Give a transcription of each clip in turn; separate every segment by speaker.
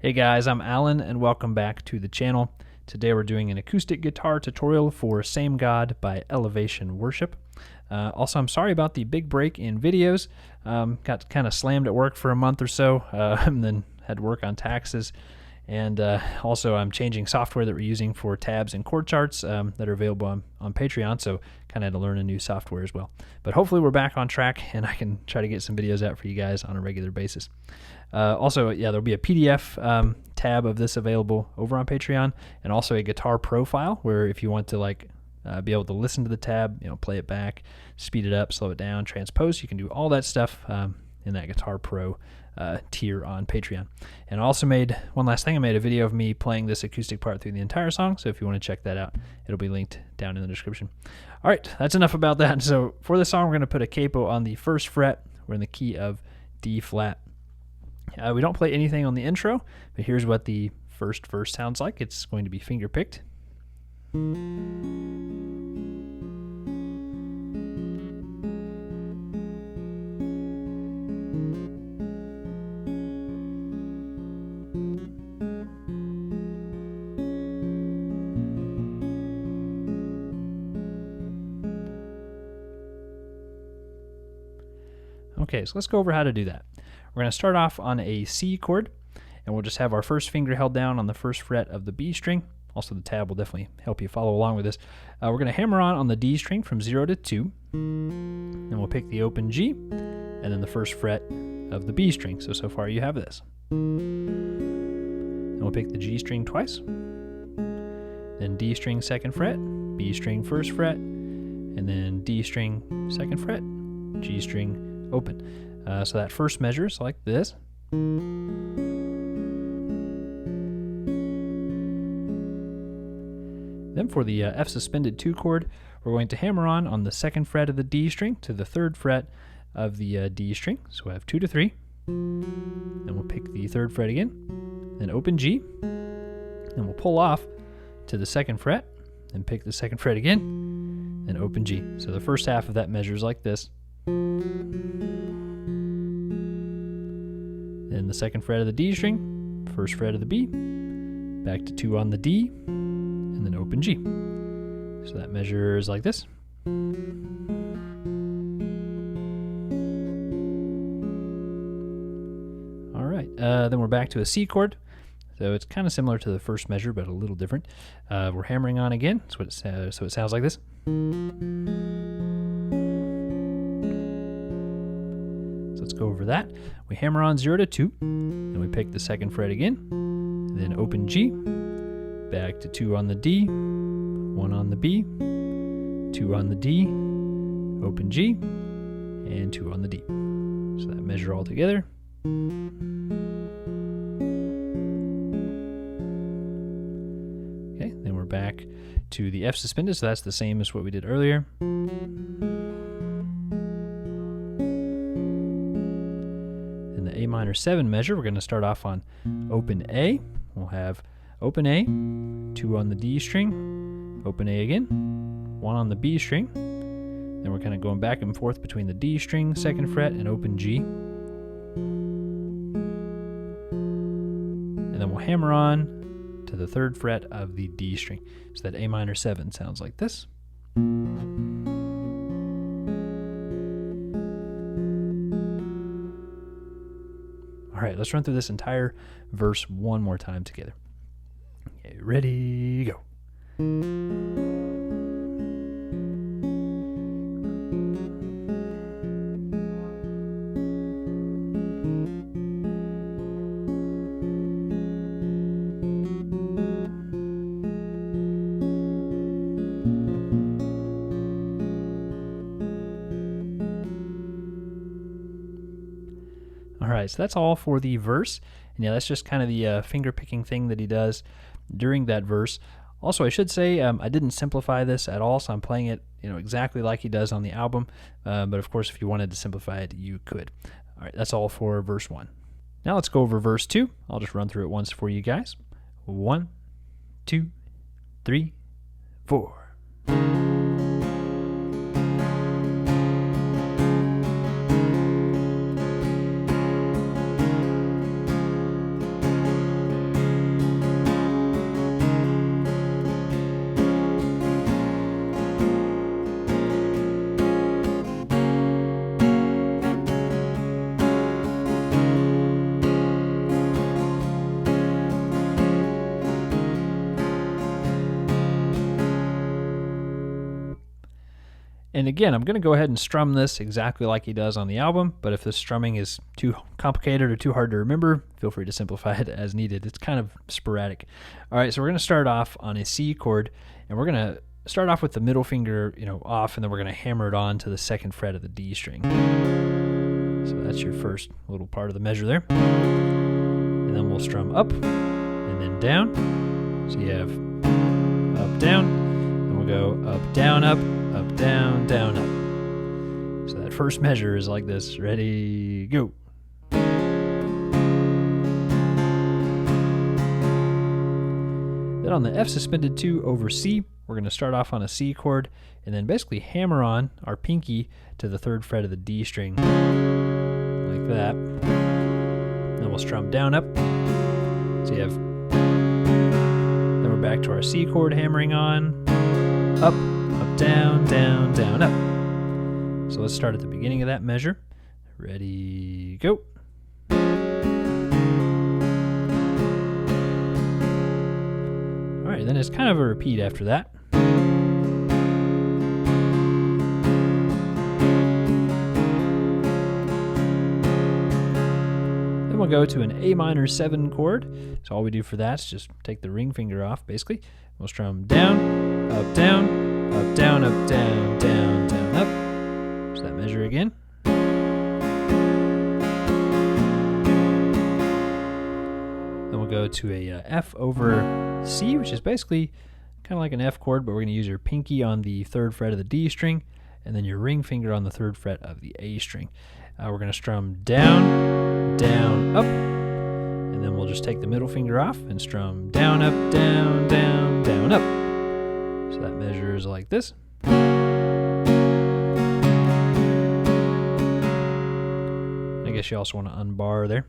Speaker 1: Hey guys, I'm Alan and welcome back to the channel. Today we're doing an acoustic guitar tutorial for Same God by Elevation Worship. Also, I'm sorry about the big break in videos. Got kind of slammed at work for a month or so and then had to work on taxes. And also I'm changing software that we're using for tabs and chord charts that are available on Patreon, so kind of had to learn a new software as well. But hopefully we're back on track and I can try to get some videos out for you guys on a regular basis. Also, there'll be a PDF tab of this available over on Patreon, and also a guitar profile where if you want to be able to listen to the tab, play it back, speed it up, slow it down, transpose, you can do all that stuff in that Guitar Pro tier on Patreon. And I also made one last thing. I made a video of me playing this acoustic part through the entire song, so if you want to check that out, it'll be linked down in the description. All right, that's enough about that. So for this song, we're going to put a capo on the first fret. We're in the key of D flat. We don't play anything on the intro, but here's what the first verse sounds like. It's going to be finger picked. Okay, so let's go over how to do that. We're going to start off on a C chord, and we'll just have our first finger held down on the first fret of the B string. Also, the tab will definitely help you follow along with this. We're going to hammer on the D string from 0 to 2. Then we'll pick the open G, and then the first fret of the B string. So far you have this. Then we'll pick the G string twice. Then D string second fret, B string first fret, and then D string second fret, G string open. So that first measure is like this. Then for the F suspended 2 chord, we're going to hammer on the second fret of the D string to the third fret of the D string. So we have 2 to 3. Then we'll pick the third fret again, then open G. Then we'll pull off to the second fret, then pick the second fret again, then open G. So the first half of that measure is like this. Then the second fret of the D string, first fret of the B, back to 2 on the D, and then open G. So that measure is like this. All right, then we're back to a C chord. So it's kind of similar to the first measure, but a little different. We're hammering on again, so it sounds like this. Let's go over that. We hammer on 0 to 2, then we pick the second fret again, then open G, back to 2 on the D, 1 on the B, 2 on the D, open G, and 2 on the D. So that measure all together. Okay, then we're back to the F suspended, so that's the same as what we did earlier. A minor 7 measure, we're going to start off on open A. We'll have open A, 2 on the D string, open A again, 1 on the B string. Then we're kind of going back and forth between the D string, second fret, and open G. And then we'll hammer on to the third fret of the D string. So that A minor 7 sounds like this. All right, let's run through this entire verse one more time together. Okay, ready, go. All right, so that's all for the verse. And yeah, that's just kind of the finger picking thing that he does during that verse. Also, I should say I didn't simplify this at all, so I'm playing it exactly like he does on the album. But of course, if you wanted to simplify it, you could. All right, that's all for verse 1. Now let's go over verse 2. I'll just run through it once for you guys. 1, 2, 3, 4. And again, I'm going to go ahead and strum this exactly like he does on the album, but if the strumming is too complicated or too hard to remember, feel free to simplify it as needed. It's kind of sporadic. All right, so we're going to start off on a C chord, and we're going to start off with the middle finger, off, and then we're going to hammer it on to the 2nd fret of the D string. So that's your first little part of the measure there. And then we'll strum up and then down. So you have up, down, and we'll go up, down, down, down, up. So that first measure is like this. Ready, go. Then on the F suspended 2 over C, we're going to start off on a C chord and then basically hammer on our pinky to the 3rd fret of the D string, like that. Then we'll strum down, up. So you have, then we're back to our C chord, hammering on, up, down, down, down, up. So let's start at the beginning of that measure. Ready, go. All right, then it's kind of a repeat after that. Then we'll go to an A minor 7 chord. So all we do for that is just take the ring finger off, basically. We'll strum down, up, down, up, down, up, down, down, down, up. So that measure again. Then we'll go to a F over C, which is basically kind of like an F chord, but we're going to use your pinky on the 3rd fret of the D string, and then your ring finger on the 3rd fret of the A string. We're going to strum down, down, up, and then we'll just take the middle finger off and strum down, up, down, down, down, up. So that measure is like this. I guess you also want to unbar there.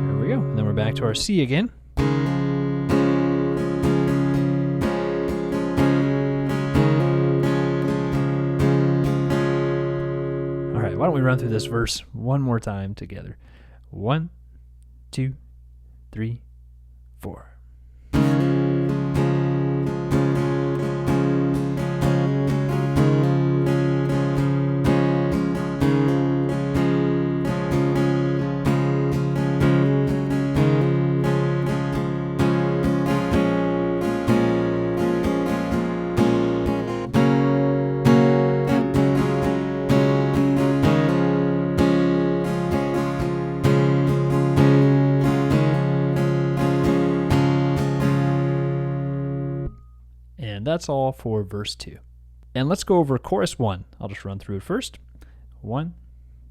Speaker 1: There we go. And then we're back to our C again. All right, why don't we run through this verse one more time together? 1, 2, 3, 4. And that's all for verse 2. And let's go over chorus 1. I'll just run through it first. 1,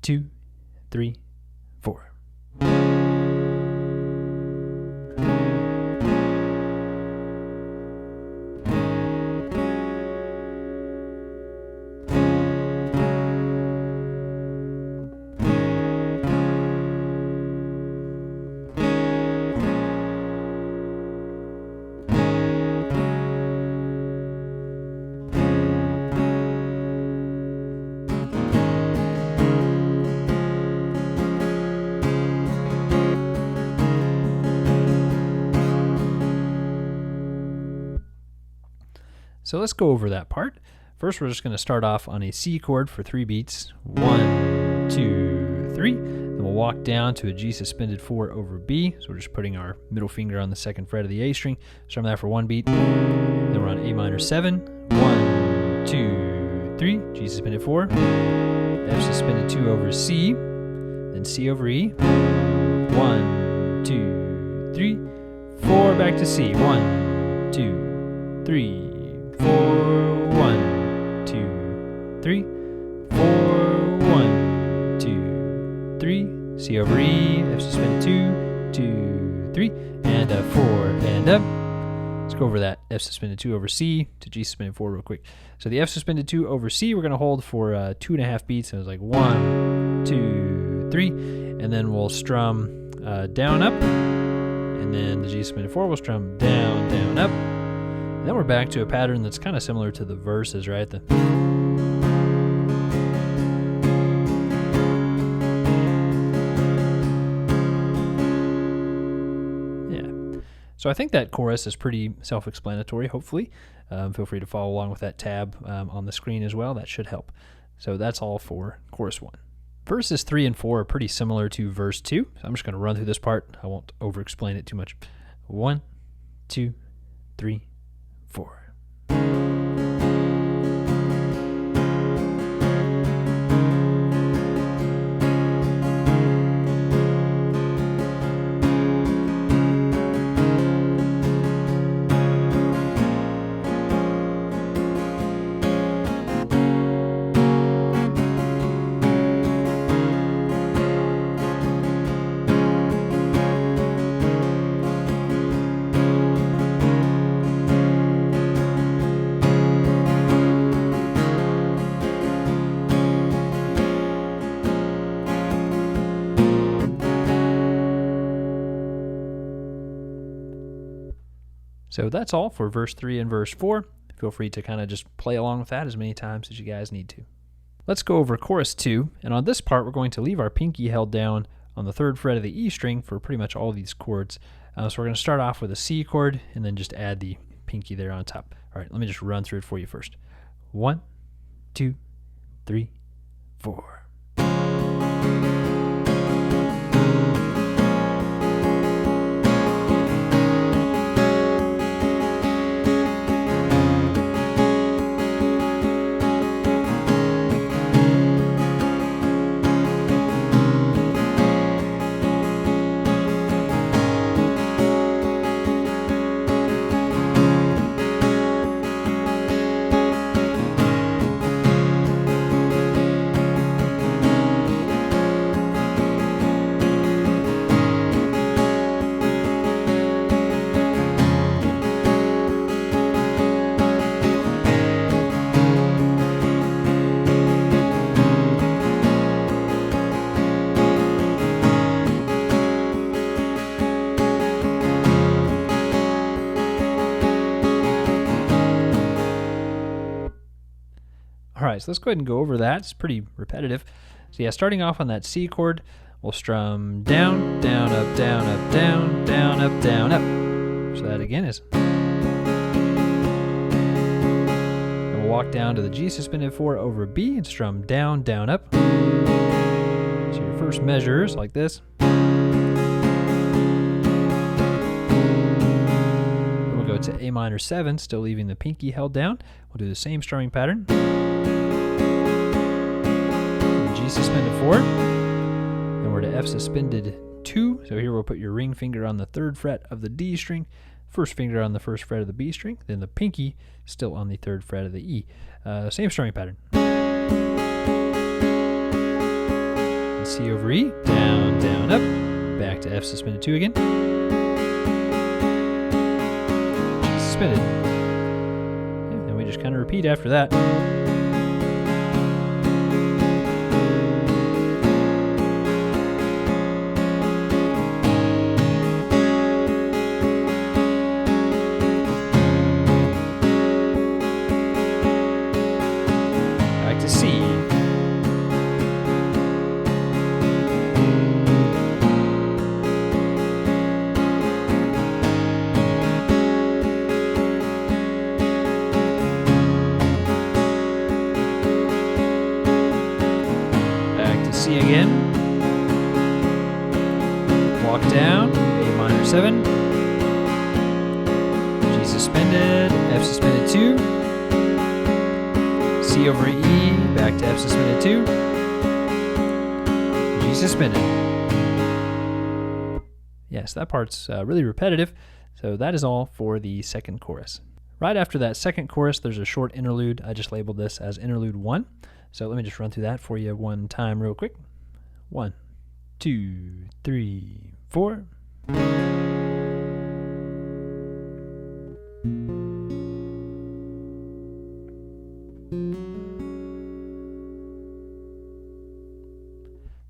Speaker 1: 2, 3, 4. So let's go over that part. First, we're just going to start off on a C chord for 3 beats. 1, 2, 3. Then we'll walk down to a G suspended 4 over B. So we're just putting our middle finger on the 2nd fret of the A string. Strum that for 1 beat. Then we're on A minor 7. 1, 2, 3. G suspended 4. F suspended 2 over C. Then C over E. 1, 2, 3, 4. Back to C. 1, 2, 3. 4, 1, 2, 3, 4, 1, 2, 3, C over E, F suspended 2, 2, 3, and a 4, and up. Let's go over that F suspended 2 over C to G suspended 4 real quick. So the F suspended 2 over C, we're going to hold for 2.5 beats, and it's like 1, 2, 3, and then we'll strum down, up, and then the G suspended 4 will strum down, down, up. Then we're back to a pattern that's kind of similar to the verses, right? So I think that chorus is pretty self-explanatory, hopefully. Feel free to follow along with that tab on the screen as well. That should help. So that's all for chorus 1. Verses 3 and 4 are pretty similar to verse 2. So I'm just going to run through this part. I won't over-explain it too much. 1, 2, 3, 4. So that's all for verse 3 and verse 4. Feel free to kind of just play along with that as many times as you guys need to. Let's go over chorus 2, and on this part we're going to leave our pinky held down on the 3rd fret of the E string for pretty much all of these chords. So we're going to start off with a C chord and then just add the pinky there on top. All right, let me just run through it for you first. 1, 2, 3, 4. Alright, so let's go ahead and go over that. It's pretty repetitive. So yeah, starting off on that C chord, we'll strum down, down, up, down, up, down, down, up, down, up. So that again is. And we'll walk down to the G suspended 4 over B and strum down, down, up. So your first measure is like this. Then we'll go to A minor 7, still leaving the pinky held down. We'll do the same strumming pattern. G suspended 4, then we're to F suspended 2, so here we'll put your ring finger on the 3rd fret of the D string, first finger on the 1st fret of the B string, then the pinky still on the 3rd fret of the E. Same strumming pattern. And C over E, down, down, up, back to F suspended 2 again, G suspended, and then we just kind of repeat after that. C again, walk down, A minor 7, G suspended, F suspended 2, C over E, back to F suspended 2, G suspended. Yes, that part's really repetitive, so that is all for the second chorus. Right after that second chorus, there's a short interlude. I just labeled this as Interlude 1. So let me just run through that for you one time real quick. 1, 2, 3, 4.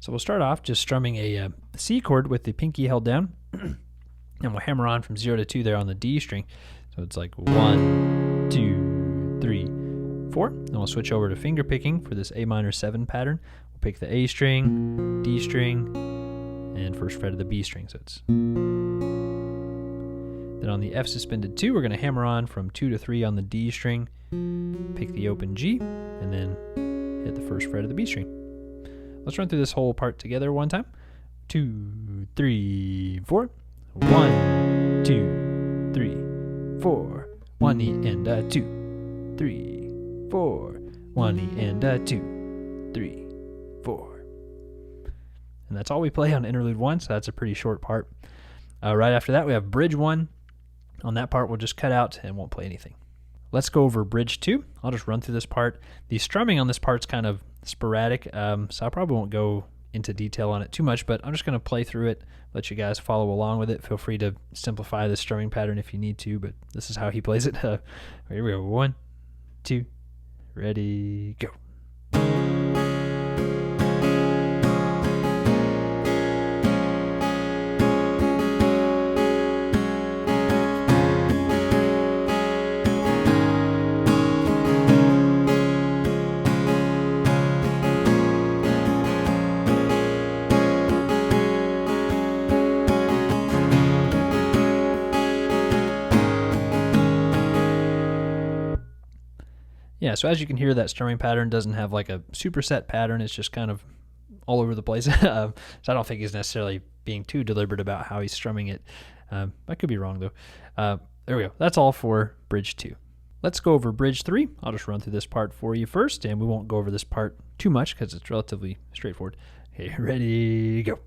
Speaker 1: So we'll start off just strumming a C chord with the pinky held down. And we'll hammer on from 0 to 2 there on the D string. So it's like 1, 2, 3, 4. Then we'll switch over to finger picking for this A minor 7 pattern. We'll pick the A string, D string, and first fret of the B string. So it's. Then on the F suspended 2, we're going to hammer on from 2 to 3 on the D string, pick the open G, and then hit the first fret of the B string. Let's run through this whole part together one time. 2, 3, 4. 1, 2, 3, 4. 1 E and a 2, 3, 4. 1 E and a 2, 3, 4. And that's all we play on Interlude 1, so that's a pretty short part. Right after that, we have Bridge 1. On that part, we'll just cut out and won't play anything. Let's go over Bridge 2. I'll just run through this part. The strumming on this part's kind of sporadic, so I probably won't go into detail on it too much, but I'm just going to play through it, let you guys follow along with it. Feel free to simplify the strumming pattern if you need to, but this is how he plays it. Here we go. 1, 2, ready, go. Yeah, so as you can hear, that strumming pattern doesn't have like a superset pattern. It's just kind of all over the place. So I don't think he's necessarily being too deliberate about how he's strumming it. I could be wrong, though. There we go. That's all for Bridge 2. Let's go over Bridge 3. I'll just run through this part for you first, and we won't go over this part too much because it's relatively straightforward. Okay, ready, go.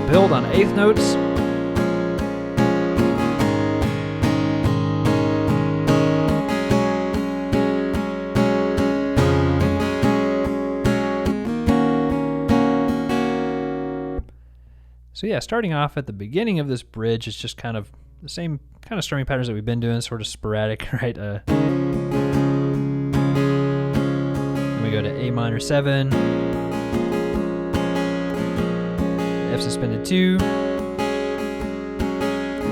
Speaker 1: Build on eighth notes. So yeah, starting off at the beginning of this bridge, it's just kind of the same kind of strumming patterns that we've been doing, sort of sporadic, right? Then we go to A minor 7. F suspended 2,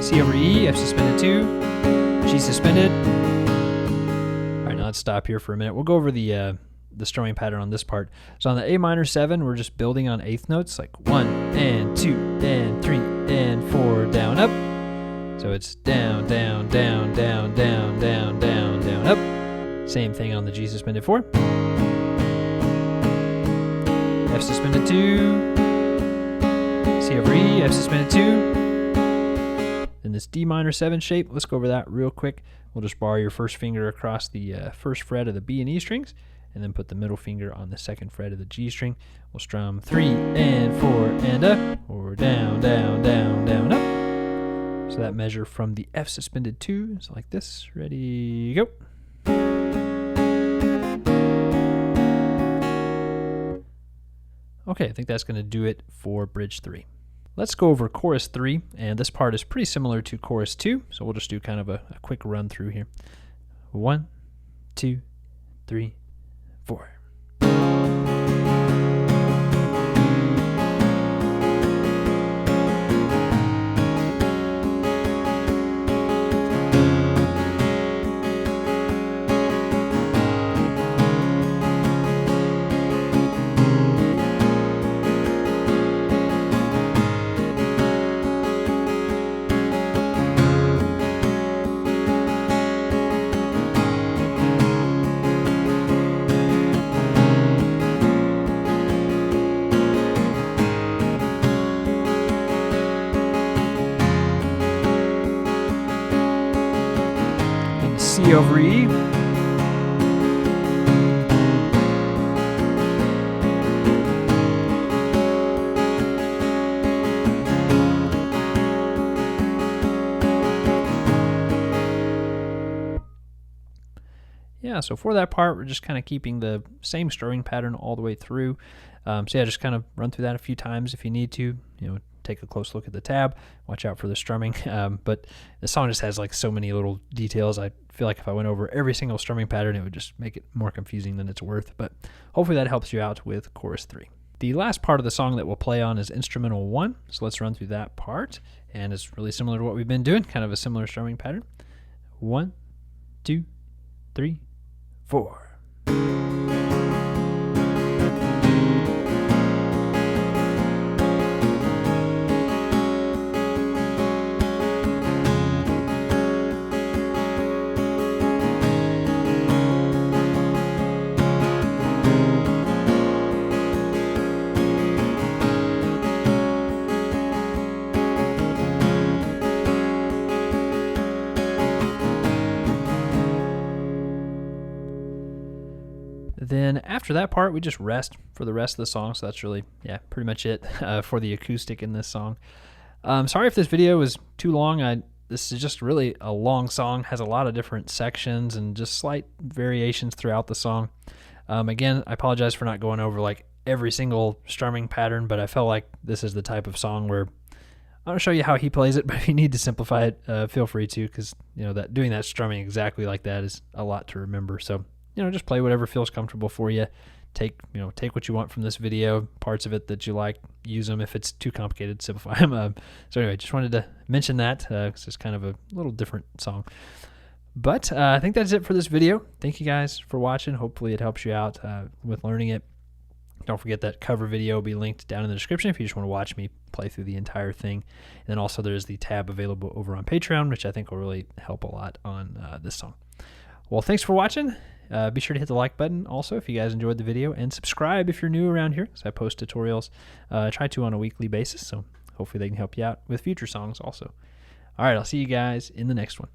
Speaker 1: C over E, F suspended 2, G suspended. All right, now let's stop here for a minute. We'll go over the strumming pattern on this part. So on the A minor 7, we're just building on eighth notes, like 1 and 2 and 3 and 4, down, up. So it's down, down, down, down, down, down, down, down, up. Same thing on the G suspended 4. F suspended 2. C over E, F suspended 2. Then this D minor 7 shape, let's go over that real quick. We'll just bar your first finger across the first fret of the B and E strings, and then put the middle finger on the second fret of the G string. We'll strum 3 and 4 and up, or down, down, down, down, up. So that measure from the F suspended 2 is like this. Ready, go. Okay, I think that's going to do it for Bridge 3. Let's go over Chorus 3, and this part is pretty similar to Chorus 2, so we'll just do kind of a quick run through here. 1, 2, 3, 4. C over E. Yeah, so for that part, we're just kind of keeping the same strumming pattern all the way through. So yeah, just kind of run through that a few times if you need to. Take a close look at the tab, watch out for the strumming. But the song just has like so many little details. I feel like if I went over every single strumming pattern, it would just make it more confusing than it's worth. But hopefully that helps you out with Chorus 3. The last part of the song that we'll play on is Instrumental 1. So let's run through that part. And it's really similar to what we've been doing, kind of a similar strumming pattern. 1, 2, 3, 4. Then after that part, we just rest for the rest of the song. So that's really, pretty much it for the acoustic in this song. Sorry if this video was too long. This is just really a long song, has a lot of different sections and just slight variations throughout the song. Again, I apologize for not going over like every single strumming pattern, but I felt like this is the type of song where I'm going to show you how he plays it, but if you need to simplify it, feel free to, because that doing that strumming exactly like that is a lot to remember. So just play whatever feels comfortable for you. Take what you want from this video, parts of it that you like, use them. If it's too complicated, simplify them. So anyway, just wanted to mention that because it's kind of a little different song. But I think that's it for this video. Thank you guys for watching. Hopefully it helps you out with learning it. Don't forget that cover video will be linked down in the description if you just want to watch me play through the entire thing. And then also there's the tab available over on Patreon, which I think will really help a lot on this song. Well, thanks for watching. Be sure to hit the like button also if you guys enjoyed the video, and subscribe if you're new around here, because I post tutorials. I try to on a weekly basis, so hopefully they can help you out with future songs also. All right, I'll see you guys in the next one.